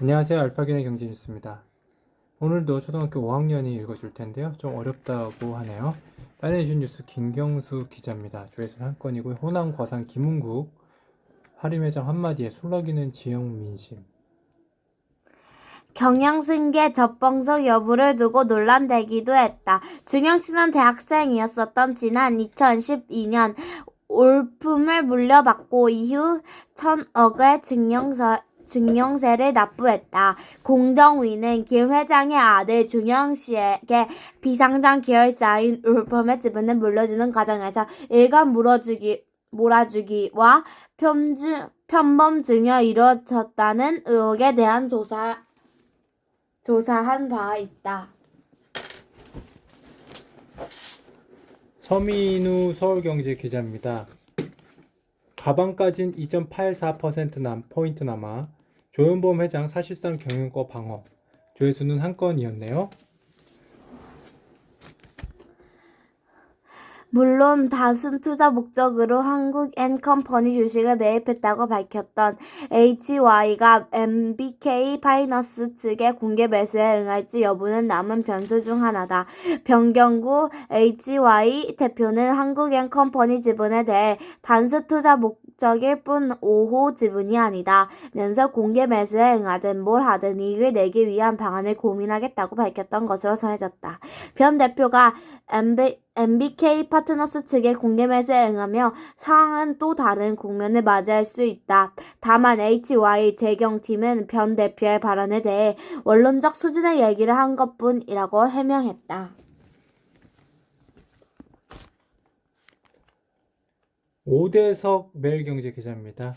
안녕하세요. 알파기네 경제뉴스입니다. 오늘도 초등학교 5학년이 읽어줄 텐데요. 좀 어렵다고 하네요. 빠르니준 뉴스 김경수 기자입니다. 조회수 한 건이고 호남 거산 김은국 화림회장 한마디에 술렁이는 지역 민심. 경영승계 접봉석 여부를 두고 논란되기도 했다. 준영씨는 대학생이었었던 지난 2012년 올품을 물려받고 이후 1,000억의 증여세를 납부했다. 공정위는 김 회장의 아들 준영씨에게 비상장 계열사인 올품의 지분을 물려주는 과정에서 일감 몰아주기와 편범 증여 이루어졌다는 의혹에 대한 조사한 바 있다. 서민우 서울경제 기자입니다. 가방까진 2.84% 포인트 남아 조현범 회장 사실상 경영권 방어. 조회수는 한 건이었네요. 물론 다순 투자 목적으로 한국앤컴퍼니 주식을 매입했다고 밝혔던 HY가 MBK 파이너스 측의 공개 매수에 응할지 여부는 남은 변수 중 하나다. 변경구 HY 대표는 한국앤컴퍼니 지분에 대해 단수 투자 목적일 뿐 5호 지분이 아니다 면서 공개 매수에 응하든 뭘 하든 이익을 내기 위한 방안을 고민하겠다고 밝혔던 것으로 전해졌다. 변 대표가 MBK 파트너스 측의 공개 매수에 응하며 상황은 또 다른 국면을 맞이할 수 있다. 다만 HY 재경팀은 변 대표의 발언에 대해 원론적 수준의 얘기를 한 것뿐이라고 해명했다. 오대석 매일경제 기자입니다.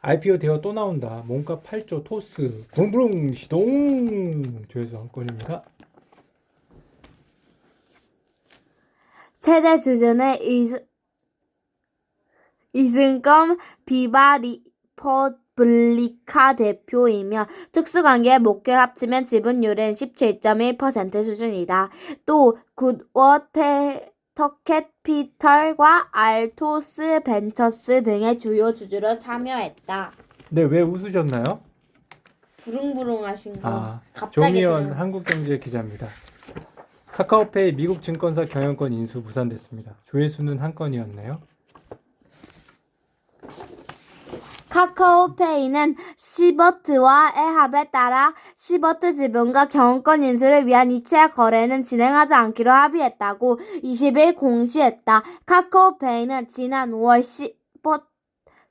IPO 대여 또 나온다. 몸값 8조 토스 붕붕 시동. 조회수 한 건입니다. 최대 수준의 이승검 비바 리퍼블리카 대표이며 특수관계의 목표를 합치면 지분율은 17.1% 수준이다. 또 터캐피털과 알토스 벤처스 등의 주요 주주로 참여했다. 네, 왜 웃으셨나요? 부릉부릉하신 거 갑자기 조미연 생각났어요. 한국경제 기자입니다. 카카오페이 미국 증권사 경영권 인수 무산됐습니다. 조회수는 한 건이었네요. 카카오페이는 시버트와의 합에 따라 시버트 지분과 경영권 인수를 위한 이체 거래는 진행하지 않기로 합의했다고 20일 공시했다. 카카오페이는 지난 5월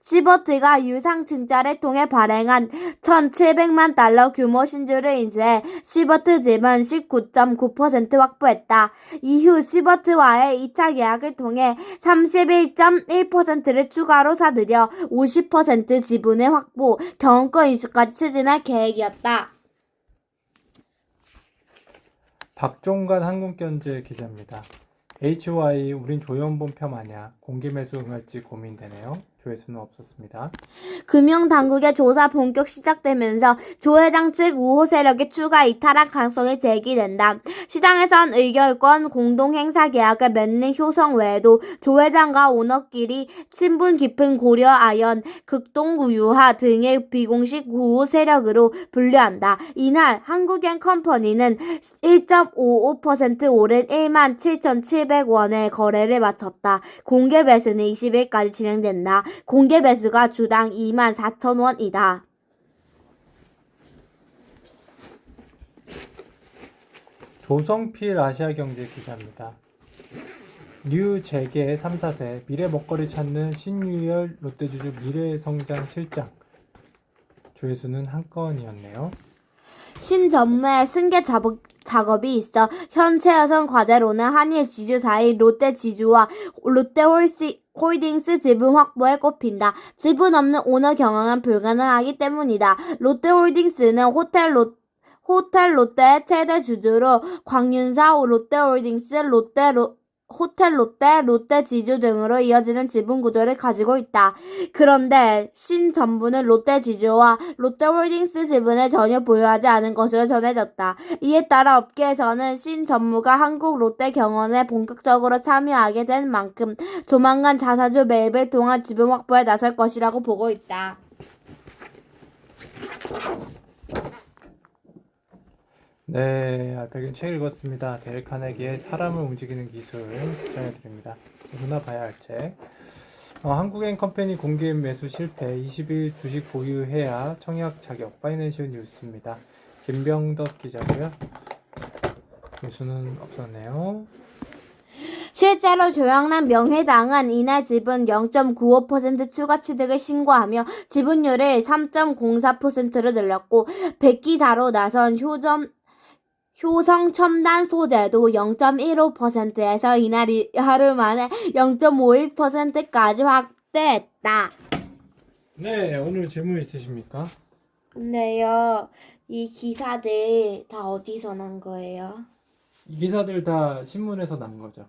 시버트가 유상증자를 통해 발행한 1,700만 달러 규모 신주를 인수해 시버트 지분 19.9% 확보했다. 이후 시버트와의 2차 계약을 통해 31.1%를 추가로 사들여 50% 지분을 확보, 경영권 인수까지 추진할 계획이었다. 박종관 한국경제 기자입니다. HY 우린 조현범 편 아냐. 공개 매수 응할지 고민되네요. 조회수는 없었습니다. 금융당국의 조사 본격 시작되면서 조 회장 측 우호 세력의 추가 이탈한 가능성이 제기된다. 시장에선 의결권 공동행사 계약을 맺는 효성 외에도 조 회장과 오너끼리 친분 깊은 고려 아연, 극동구 유하 등의 비공식 우호 세력으로 분류한다. 이날 한국앤컴퍼니는 1.55% 오른 17,700원의 거래를 마쳤다. 공개 매수는 20일까지 진행된다. 공개 매수가 주당 24,000원이다. 조성필 아시아경제 기자입니다. 류재계 3, 4세 미래 먹거리 찾는 신유열 롯데주주 미래성장 실장. 조회수는 한 건이었네요. 신전무의 승계 작업이 있어 현 최우선 과제로는 한일 지주사의 롯데지주와 롯데홀딩스 지분 확보에 꼽힌다. 지분 없는 오너 경영은 불가능하기 때문이다. 롯데홀딩스는 호텔 롯데의 최대 주주로 광윤사 롯데홀딩스, 호텔 롯데지주 등으로 이어지는 지분 구조를 가지고 있다. 그런데 신전부는 롯데지주와 롯데홀딩스 지분을 전혀 보유하지 않은 것으로 전해졌다. 이에 따라 업계에서는 신전무가 한국 롯데경영에 본격적으로 참여하게 된 만큼 조만간 자사주 매입을 통한 지분 확보에 나설 것이라고 보고 있다. 네, 알파고는 책 읽었습니다. 데일 카네기의 사람을 움직이는 기술 추천해 드립니다. 누구나 봐야 할 책. 한국앤컴퍼니 공개 매수 실패, 20일 주식 보유해야 청약 자격, 파이낸셜 뉴스입니다. 김병덕 기자고요. 뉴스는 없었네요. 실제로 조영남 명회장은 이날 지분 0.95% 추가 취득을 신고하며 지분율을 3.04%로 늘렸고 백기사로 나선 효성 첨단 소재도 0.15%에서 이날 하루 만에 0.51%까지 확대했다. 네, 오늘 질문 있으십니까? 근데요, 이 기사들 다 어디서 난 거예요? 이 기사들 다 신문에서 난 거죠.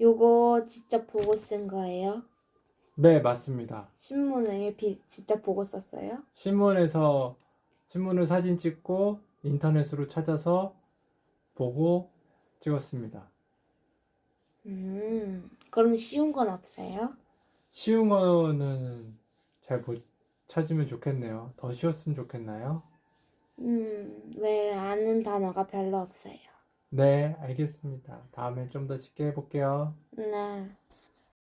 요거 직접 보고 쓴 거예요? 네, 맞습니다. 신문을 직접 보고 썼어요? 신문에서 신문을 사진 찍고 인터넷으로 찾아서 보고 찍었습니다. 그럼 쉬운 건 없어요? 쉬운 거는 잘 못 찾으면 좋겠네요. 더 쉬웠으면 좋겠나요? 왜 아는 단어가 별로 없어요? 네, 알겠습니다. 다음에 좀 더 쉽게 해볼게요. 네.